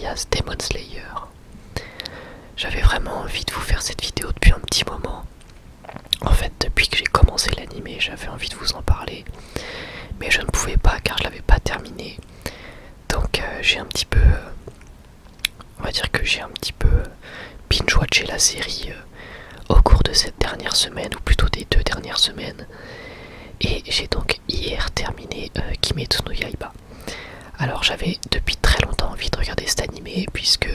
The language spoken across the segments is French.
alias Demon Slayer. J'avais vraiment envie de vous faire cette vidéo depuis un petit moment. En fait, depuis que j'ai commencé l'anime, j'avais envie de vous en parler, mais je ne pouvais pas car je l'avais pas terminé. Donc j'ai un petit peu, on va dire que j'ai un petit peu binge-watché la série au cours de cette dernière semaine, ou plutôt des 2 dernières semaines. Et j'ai donc hier terminé Kimetsu no Yaiba. Alors j'avais depuis très longtemps envie de regarder cet animé, puisque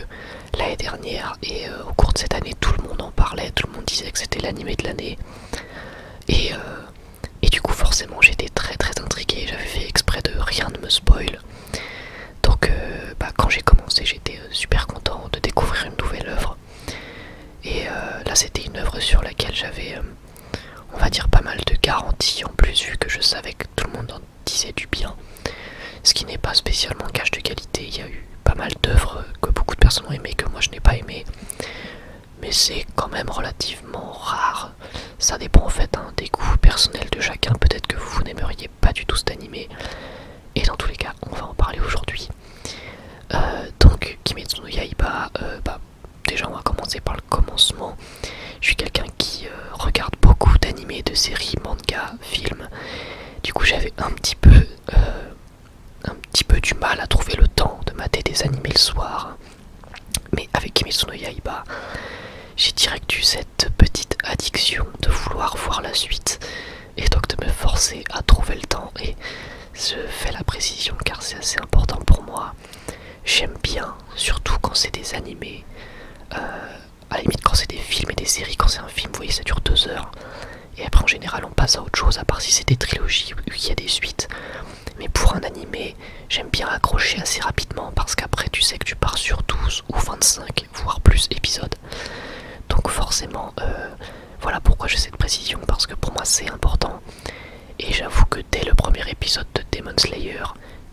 l'année dernière et au cours de cette année tout le monde en parlait, tout le monde disait que c'était l'animé de l'année. Et du coup forcément j'étais très très intrigué, j'avais fait exprès de rien ne me spoil. Donc quand j'ai commencé j'étais super content de découvrir une nouvelle œuvre. Et là c'était une œuvre sur laquelle j'avais on va dire pas mal de garanties en plus, vu que je savais que tout le monde en disait du bien. Ce qui n'est pas spécialement gage de qualité, il y a eu pas mal d'œuvres que beaucoup de personnes ont aimé, que moi je n'ai pas aimé. Mais c'est quand même relativement rare. Ça dépend en fait des goûts personnels de chacun. Peut-être que vous n'aimeriez pas du tout cet animé. Et dans tous les cas, on va en parler aujourd'hui. Donc Kimetsu no Yaiba, déjà on va commencer par le commencement. Je suis quelqu'un qui regarde beaucoup d'animés, de séries, mangas, films. Du coup j'avais un petit peu du mal à trouver le temps de mater des animés le soir. Mais avec Kimetsu no Yaiba, j'ai direct eu cette petite addiction de vouloir voir la suite, et donc de me forcer à trouver le temps. Et je fais la précision car c'est assez important pour moi. J'aime bien, surtout quand c'est des animés, à la limite quand c'est des films et des séries. Quand c'est un film, vous voyez, ça dure 2 heures, et après en général on passe à autre chose, à part si c'est des trilogies où il y a des suites. Mais pour un animé, j'aime bien accrocher assez rapidement, parce qu'après tu sais que tu pars sur 12 ou 25, voire plus épisodes. Donc forcément, voilà pourquoi j'ai cette précision, parce que pour moi c'est important. Et j'avoue que dès le premier épisode de Demon Slayer,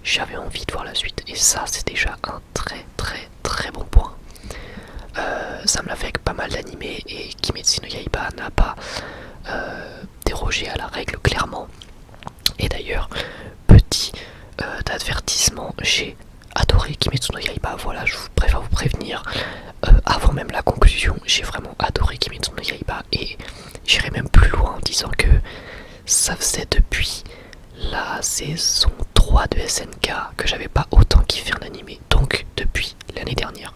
j'avais envie de voir la suite. Et ça, c'est déjà un très très très bon point. Ça me l'a fait avec pas mal d'animés, et Kimetsu no Yaiba n'a pas dérogé à la règle clairement. Et d'ailleurs, petit d'advertissement, j'ai adoré Kimetsu no Yaiba. Voilà, je préfère vous prévenir. Avant même la conclusion, j'ai vraiment adoré Kimetsu no Yaiba, et j'irai même plus loin en disant que ça faisait depuis la saison 3 de SNK que j'avais pas autant kiffé un animé, donc depuis l'année dernière.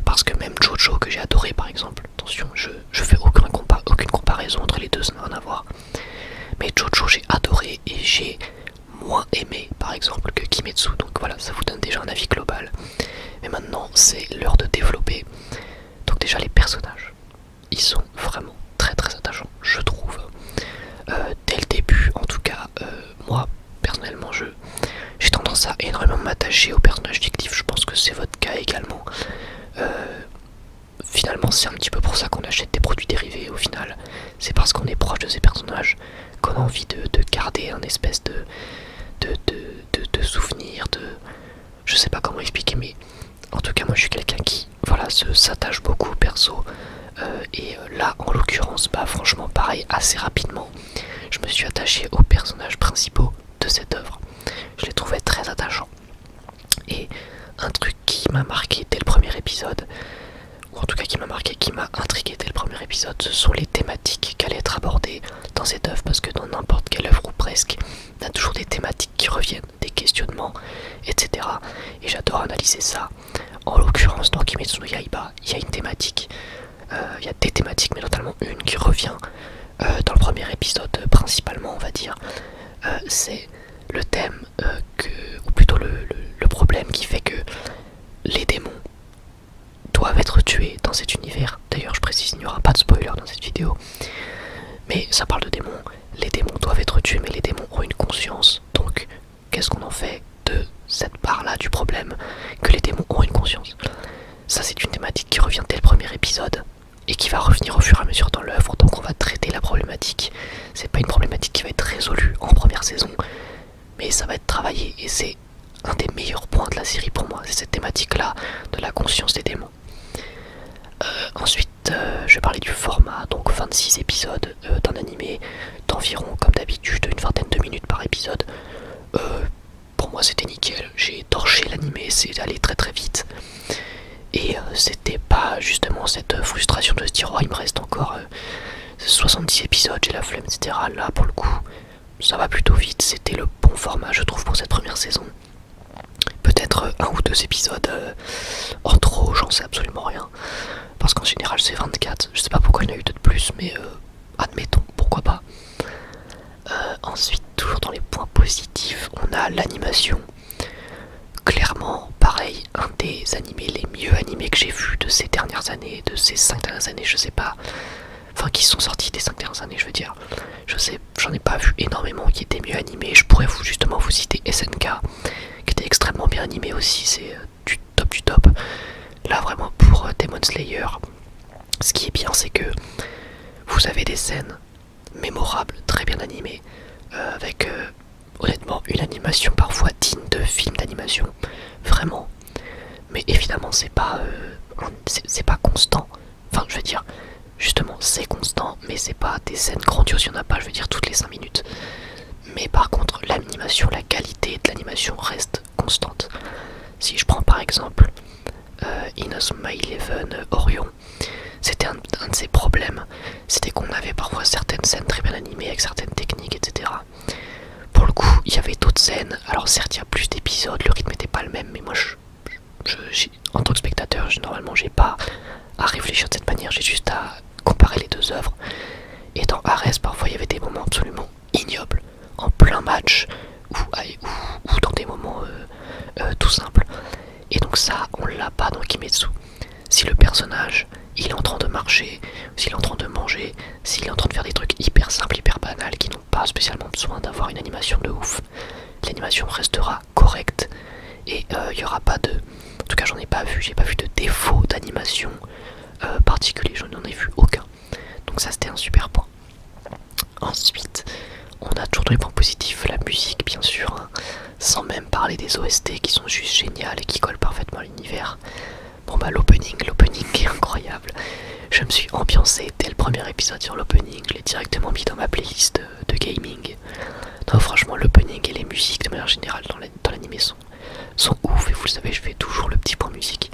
Parce que même Jojo, que j'ai adoré par exemple, attention, je fais aucune comparaison entre les deux, ça n'a rien à voir, mais Jojo j'ai adoré, et j'ai moins aimé par exemple que Kimetsu. Donc voilà, ça vous donne déjà un avis global. Mais maintenant c'est l'heure de développer. Donc déjà les personnages, ils sont vraiment très très attachants, je trouve. Dès le début en tout cas, moi personnellement j'ai tendance à énormément m'attacher aux personnages fictifs. Je pense que c'est votre cas également. Finalement c'est un petit peu pour ça qu'on achète des produits dérivés au final. C'est parce qu'on est proche de ces personnages qu'on a envie de garder un espèce de souvenir, je sais pas comment expliquer, mais en tout cas moi je suis quelqu'un qui voilà s'attache beaucoup au perso. Et là en l'occurrence, franchement pareil, assez rapidement je me suis attaché aux personnages principaux de cette œuvre. Je les trouvais très attachants. Et un truc qui m'a marqué dès le premier épisode, ou en tout cas qui m'a intrigué dès le premier épisode, ce sont les thématiques qui allaient être abordées dans cette œuvre. Parce que dans n'importe quelle œuvre ou presque, il y a toujours des thématiques qui reviennent, des questionnements, etc. Et j'adore analyser ça. En l'occurrence dans Kimetsu no Yaiba, il y a une thématique, il y a des thématiques, mais notamment une qui revient dans le premier épisode principalement, on va dire. C'est le thème ou plutôt le problème qui fait que les démons doivent être tués dans cet univers. D'ailleurs je précise, il n'y aura pas de spoiler dans cette vidéo, mais ça parle de démons. Les démons doivent être tués, mais les démons ont une conscience. Donc qu'est-ce qu'on en fait de cette part là du problème, que les démons ont une conscience? Ça c'est une thématique qui revient dès le premier épisode, et qui va revenir au fur et à mesure dans l'œuvre. Donc on va traiter la problématique. C'est pas une problématique qui va être résolue en première saison, mais ça va être travaillé, et c'est un des meilleurs points de la série pour moi, c'est cette thématique là de la conscience des démons. Ensuite je vais parler du format, donc 26 épisodes d'un animé d'environ, comme d'habitude, une vingtaine de minutes par épisode. pour moi c'était nickel, j'ai torché l'animé, c'est allé très très vite. Et c'était pas justement cette frustration de se dire oh il me reste encore 70 épisodes, j'ai la flemme, etc. Là pour le coup, ça va plutôt vite, c'était le bon format je trouve pour cette première saison. Peut-être un ou deux épisodes en trop, j'en sais absolument rien. Parce qu'en général c'est 24, je sais pas pourquoi il y en a eu deux de plus, mais admettons, pourquoi pas. Ensuite, toujours dans les points positifs, on a l'animation. Clairement, pareil, un des animés les mieux animés que j'ai vu de ces dernières années, de ces 5 dernières années, je sais pas. Enfin, qui sont sortis des 5 dernières années, je veux dire. Je sais, j'en ai pas vu énormément qui étaient mieux animés. Je pourrais justement vous citer SNK, qui était extrêmement bien animé aussi, c'est du top du top. Là, vraiment, pour Demon Slayer, ce qui est bien, c'est que vous avez des scènes mémorables, très bien animées, avec honnêtement une animation parfois digne de film d'animation, vraiment. Mais évidemment c'est pas constant. Enfin je veux dire, justement c'est constant, mais c'est pas des scènes grandioses, il y en a pas, je veux dire toutes les 5 minutes. Mais par contre l'animation, la qualité de l'animation reste constante. Si je prends par exemple Inazuma Eleven Orion, c'était un de ses problèmes, c'était qu'on avait parfois certaines scènes très bien animées avec certaines techniques, etc. Pour le coup, il y avait d'autres scènes, alors certes il y a plus d'épisodes, le rythme n'était pas le même, mais moi en tant que spectateur, normalement j'ai pas à réfléchir de cette manière, j'ai juste à comparer les deux œuvres. Et dans Ares, parfois il y avait des moments absolument ignobles, en plein match, ou dans des moments tout simples. Et donc ça, on l'a pas dans Kimetsu. Si le personnage, il est en train de marcher, s'il est en train de manger, s'il est en train de faire des trucs hyper simples, hyper banals, qui n'ont pas spécialement besoin d'avoir une animation de ouf, l'animation restera correcte et il n'y aura pas de... En tout cas j'en ai pas vu, j'ai pas vu de défaut d'animation particulier, j'en ai vu aucun. Donc ça c'était un super point. Ensuite, on a toujours dans les points positifs la musique bien sûr, hein, sans même parler des OST qui sont juste géniales et qui collent parfaitement à l'univers. Bon bah l'opening est incroyable. Je me suis ambiancé dès le premier épisode sur l'opening, je l'ai directement mis dans ma playlist de gaming. Non franchement l'opening et les musiques de manière générale dans l'anime sont ouf, et vous le savez je fais toujours le petit point musique.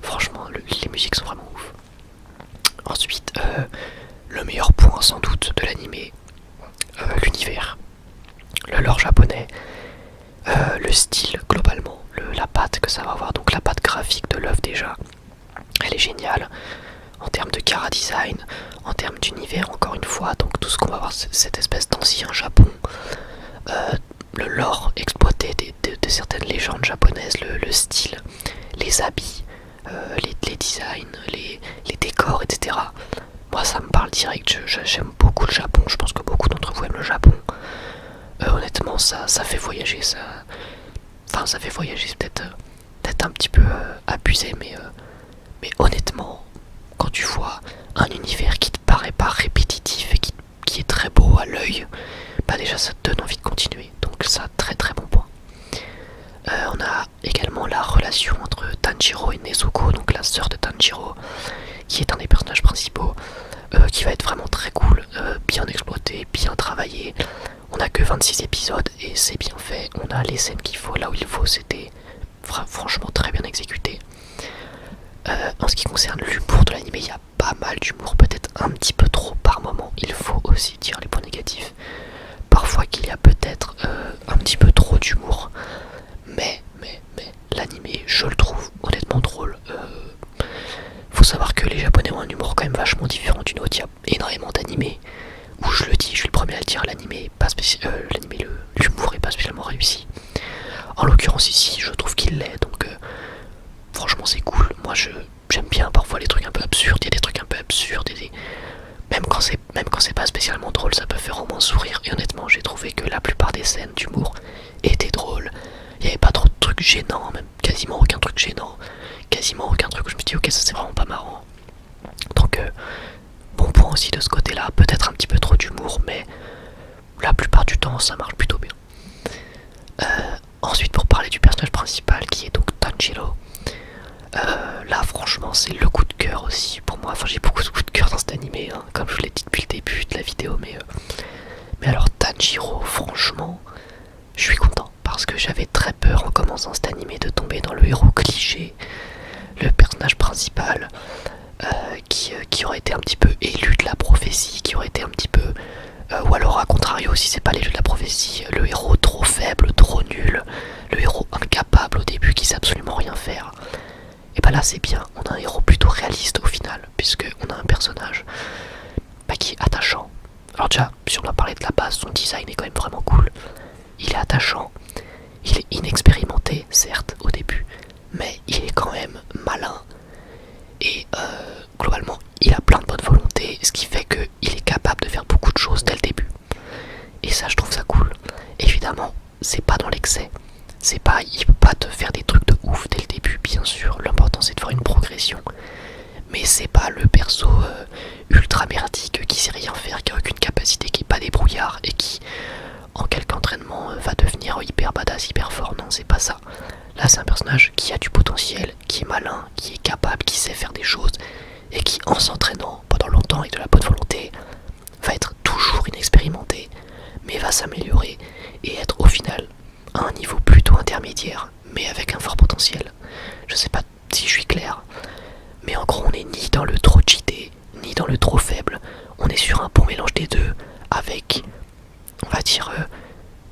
Franchement les musiques sont vraiment ouf. Ensuite le meilleur point sans doute de l'anime, l'univers, le lore japonais, le style globalement, la patte que ça va avoir, donc la patte graphique de l'œuvre déjà, elle est géniale en termes de chara design, en termes d'univers encore une fois, donc tout ce qu'on va voir, cette espèce d'ancien Japon, le lore exploité de certaines légendes japonaises, le style, les habits, les designs, les décors, etc. Moi ça me parle direct, j'aime beaucoup le Japon, je pense que beaucoup d'entre vous aiment le Japon. Honnêtement ça fait voyager, ça fait voyager, c'est peut-être un petit peu abusé, mais honnêtement, quand tu vois un univers qui te paraît pas répétitif et qui est très beau à l'œil, bah déjà ça te donne envie de continuer, donc ça très très bon point. On a également la relation entre Tanjiro et Nezuko, donc la sœur de Tanjiro, qui est un des personnages principaux, qui va être vraiment très cool, bien exploité, bien travaillé. On a que 26 épisodes et c'est bien fait, on a les scènes qu'il faut là où il faut, c'était franchement très bien exécuté. En ce qui concerne l'humour de l'anime, il y a pas mal d'humour, peut-être un petit peu trop par moment, il faut aussi dire les points négatifs. Parfois qu'il y a peut-être un petit peu trop d'humour, mais l'anime, je le trouve honnêtement drôle. Faut savoir que les japonais ont un humour quand même vachement différent d'une autre, il y a énormément d'animés où je le dis, je suis le premier à le dire, l'humour est pas spécialement réussi. En l'occurrence ici, je trouve qu'il l'est, donc franchement c'est cool. Moi j'aime bien parfois les trucs un peu absurdes, il y a des trucs un peu absurdes, même quand c'est pas spécialement drôle, ça peut faire au moins sourire. Et honnêtement, j'ai trouvé que la plupart des scènes d'humour étaient drôles. Il n'y avait pas trop de trucs gênants, même quasiment aucun truc gênant, quasiment aucun truc où je me dis ok ça c'est vraiment pas marrant. Donc bon point aussi de ce côté-là, peut-être un petit peu trop d'humour, mais la plupart du temps ça marche plutôt bien. Ensuite pour parler du personnage principal qui est donc Tanjiro, là franchement c'est le coup de cœur aussi pour moi, enfin j'ai beaucoup de coups de cœur dans cet animé, hein, comme je vous l'ai dit depuis le début de la vidéo, mais alors Tanjiro franchement je suis content parce que j'avais très peur en commençant cet animé de tomber dans le héros cliché, le personnage principal qui aurait été un petit peu élu de la prophétie, qui aurait été un petit peu... ou alors à contrario, si c'est pas l'élu de la prophétie, le héros trop faible, trop nul, le héros incapable au début qui sait absolument rien faire. Et bah là c'est bien, on a un héros plutôt réaliste au final, puisque on a un personnage qui est attachant. Alors déjà, si on doit parler de la base, son design est quand même vraiment cool. Il est attachant, il est inexpérimenté, certes, au début, mais il est quand même malin. Et globalement, il a plein de bonne volonté, ce qui fait qu'il est capable de faire beaucoup de choses dès le début. Et ça, je trouve ça cool. Évidemment, c'est pas dans l'excès. Il peut pas te faire des trucs de ouf dès le début, bien sûr. L'important, c'est de faire une progression. Mais c'est pas le perso ultra merdique qui sait rien faire, qui a aucune capacité, qui est pas débrouillard et qui, en quelques entraînements, va devenir hyper badass, hyper fort. Non, c'est pas ça. Là, c'est un personnage qui a du potentiel, qui est malin, qui est capable, qui sait faire des choses et qui, en s'entraînant pendant longtemps avec de la bonne volonté, va être toujours inexpérimenté, mais va s'améliorer et être au final à un niveau plutôt intermédiaire, mais avec un fort potentiel. Je sais pas si je suis clair, mais en gros, on n'est ni dans le trop cheaté, ni dans le trop faible. On est sur un bon mélange des deux, avec, on va dire,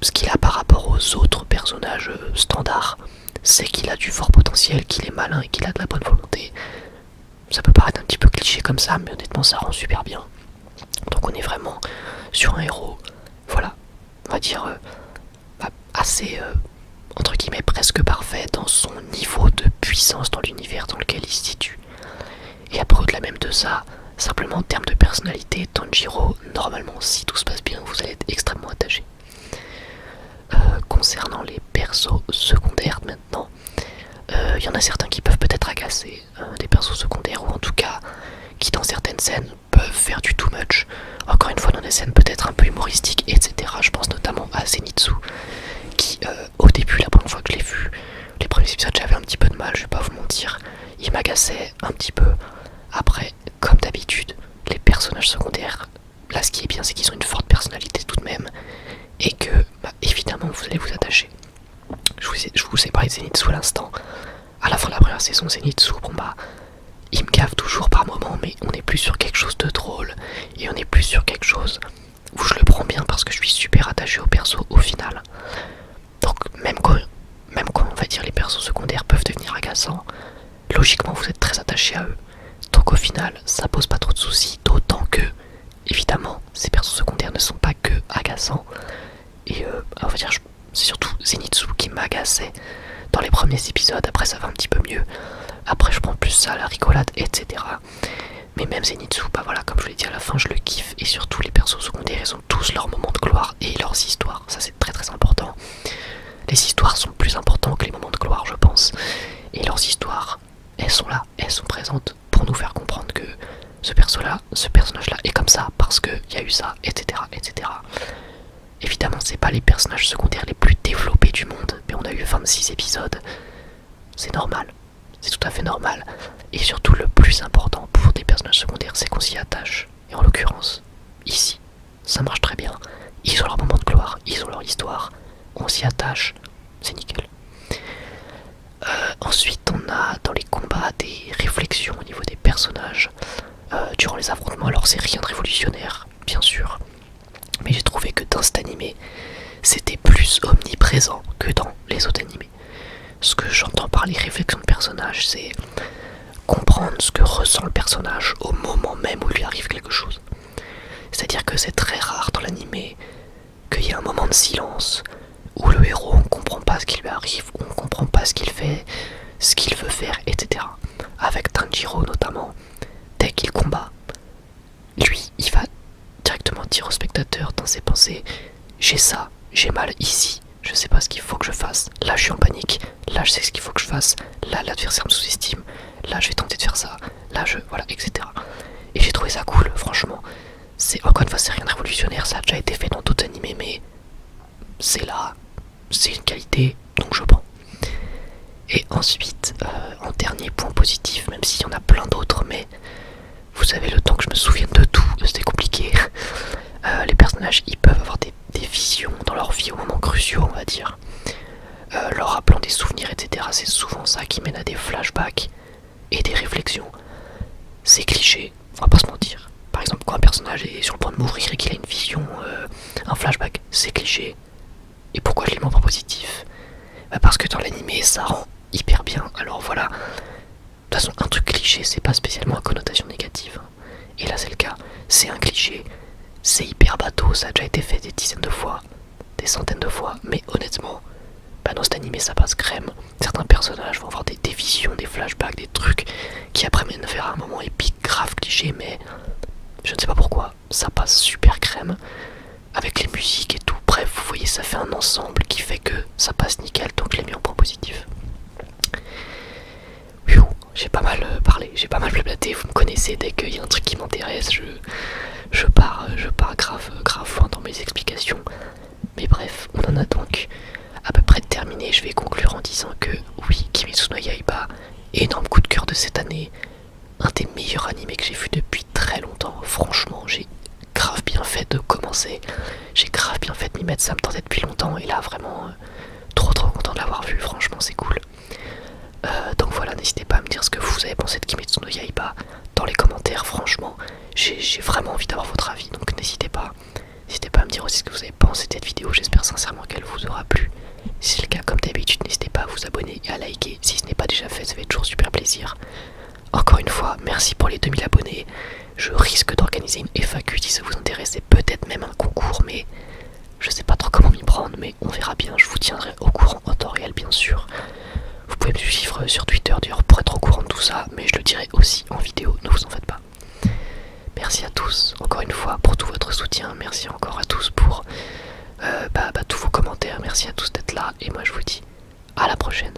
ce qu'il a par rapport aux autres personnages standards. C'est qu'il a du fort potentiel, qu'il est malin et qu'il a de la bonne volonté. Ça peut paraître un petit peu cliché comme ça, mais honnêtement ça rend super bien. Donc on est vraiment sur un héros, voilà, on va dire assez, entre guillemets, presque parfait dans son niveau de puissance dans l'univers dans lequel il se situe. Et après au-delà même de ça, simplement en termes de personnalité, Tanjiro, normalement si tout se passe bien, vous allez être extrêmement attaché. Concernant les persos secondaires maintenant, y en a certains qui peuvent peut-être agacer, des persos secondaires, ou en tout cas qui dans certaines scènes peuvent faire du too much. Encore une fois dans des scènes peut-être un peu humoristiques, etc. Je pense notamment à Zenitsu qui au début, la première fois que je l'ai vu, les premiers épisodes, j'avais un petit peu de mal, je vais pas vous mentir, il m'agaçait un petit peu. Après, comme d'habitude, les personnages secondaires, là ce qui est bien c'est qu'ils ont une forte personnalité tout de même, et que évidemment vous allez vous attacher. Je vous ai parlé de Zenitsu à l'instant. À la fin de la première saison, Zenitsu, il me gave toujours par moments, mais on est plus sur quelque chose de drôle, et on est plus sur quelque chose où je le prends bien parce que je suis super attaché au perso au final. Donc même quand on va dire les persos secondaires peuvent devenir agaçants, logiquement vous êtes très attaché à eux. Donc au final, ça pose pas trop de soucis, d'autant que, évidemment, ces persos secondaires ne sont pas que agaçants. Et on va dire, c'est surtout Zenitsu qui m'agaçait dans les premiers épisodes, après ça va un petit peu mieux. Après je prends plus ça à la rigolade, etc. Mais même Zenitsu, voilà, comme je vous l'ai dit à la fin, je le kiffe. Et surtout les persos secondaires, ils ont tous leurs moments de gloire et leurs histoires. Ça c'est très très important. Les histoires sont plus importantes que les moments de gloire, je pense. Et leurs histoires, elles sont là, elles sont présentes pour nous faire comprendre que ce personnage-là est comme ça parce qu'il y a eu ça, etc. etc. Évidemment, c'est pas les personnages secondaires les plus développés du monde, mais on a eu 26 épisodes. C'est normal, c'est tout à fait normal. Et surtout, le plus important pour des personnages secondaires, c'est qu'on s'y attache. Et en l'occurrence, ici, ça marche très bien. Ils ont leur moment de gloire, ils ont leur histoire. On s'y attache, c'est nickel. Ensuite, on a dans les combats des réflexions au niveau des personnages durant les affrontements. Alors, c'est rien de révolutionnaire, bien sûr. Mais j'ai trouvé que dans cet animé, c'était plus omniprésent que dans les autres animés. Ce que j'entends par les réflexions de personnages, c'est comprendre ce que ressent le personnage au moment même où il lui arrive quelque chose. C'est-à-dire que c'est très rare dans l'animé qu'il y ait un moment de silence où le héros ne comprend pas ce qui lui arrive, on ne comprend pas ce qu'il fait, ce qu'il veut faire, etc. Avec Tanjiro notamment, dès qu'il combat, lui, il va directement dire au spectateur dans ses pensées: j'ai ça, j'ai mal ici, je sais pas ce qu'il faut que je fasse, là je suis en panique, là je sais ce qu'il faut que je fasse, là l'adversaire me sous-estime, là je vais tenter de faire ça, là voilà, etc. Et j'ai trouvé ça cool, franchement. C'est, encore une fois, c'est rien de révolutionnaire, ça a déjà été fait dans d'autres animés, mais c'est là, c'est une qualité, donc je prends. Et ensuite, en dernier point positif, même s'il y en a plein d'autres, mais vous savez, le temps que je me souvienne de tout, c'était compliqué. Les personnages, ils peuvent avoir des visions dans leur vie au moment cruciaux, on va dire. leur rappelant des souvenirs, etc. C'est souvent ça qui mène à des flashbacks et des réflexions. C'est cliché, on va pas se mentir. Par exemple, quand un personnage est sur le point de mourir et qu'il a une vision, un flashback, c'est cliché. Et pourquoi je lis mon point positif? Parce que dans l'animé, ça rend hyper bien. Alors voilà, de toute façon, un truc cliché, c'est pas spécialement à connotation négative. Et là, c'est le cas. C'est un cliché, c'est hyper bateau, ça a déjà été fait des dizaines de fois, des centaines de fois, mais honnêtement, dans cet animé ça passe crème. Certains personnages vont avoir des visions, des flashbacks, des trucs qui après mènent vers un moment épique, grave cliché, mais je ne sais pas pourquoi, ça passe super crème avec les musiques et tout. Bref, vous voyez, ça fait un ensemble qui fait que ça passe nickel, donc je l'ai mis en point positif. J'ai pas mal parlé, j'ai pas mal blablaté, vous me connaissez, dès qu'il y a un truc qui m'intéresse, je pars grave loin dans mes explications. Mais bref, on en a donc à peu près terminé. Je vais conclure en disant que oui, Kimetsu no Yaiba, énorme coup de cœur de cette année, un des meilleurs animés que j'ai vu depuis très longtemps. Franchement, j'ai grave bien fait de commencer, j'ai grave bien fait de m'y mettre, ça me tentait depuis longtemps et là vraiment trop content de l'avoir vu, franchement c'est cool. Donc voilà, n'hésitez pas à me dire ce que vous avez pensé de Kimetsu no Yaiba dans les commentaires. Franchement, j'ai vraiment envie d'avoir votre avis, donc n'hésitez pas à me dire aussi ce que vous avez pensé de cette vidéo. J'espère sincèrement qu'elle vous aura plu. Si c'est le cas, comme d'habitude, n'hésitez pas à vous abonner et à liker si ce n'est pas déjà fait, ça fait toujours super plaisir. Encore une fois, merci pour les 2000 abonnés. Je risque d'organiser une FAQ si ça vous intéresse, et peut-être même un concours, mais je sais pas trop comment m'y prendre, mais on verra bien. Je vous tiendrai au courant en temps réel, bien sûr. Vous pouvez me suivre sur Twitter d'ailleurs pour être au courant de tout ça, mais je le dirai aussi en vidéo, ne vous en faites pas. Merci à tous, encore une fois, pour tout votre soutien. Merci encore à tous pour tous vos commentaires. Merci à tous d'être là, et moi je vous dis à la prochaine.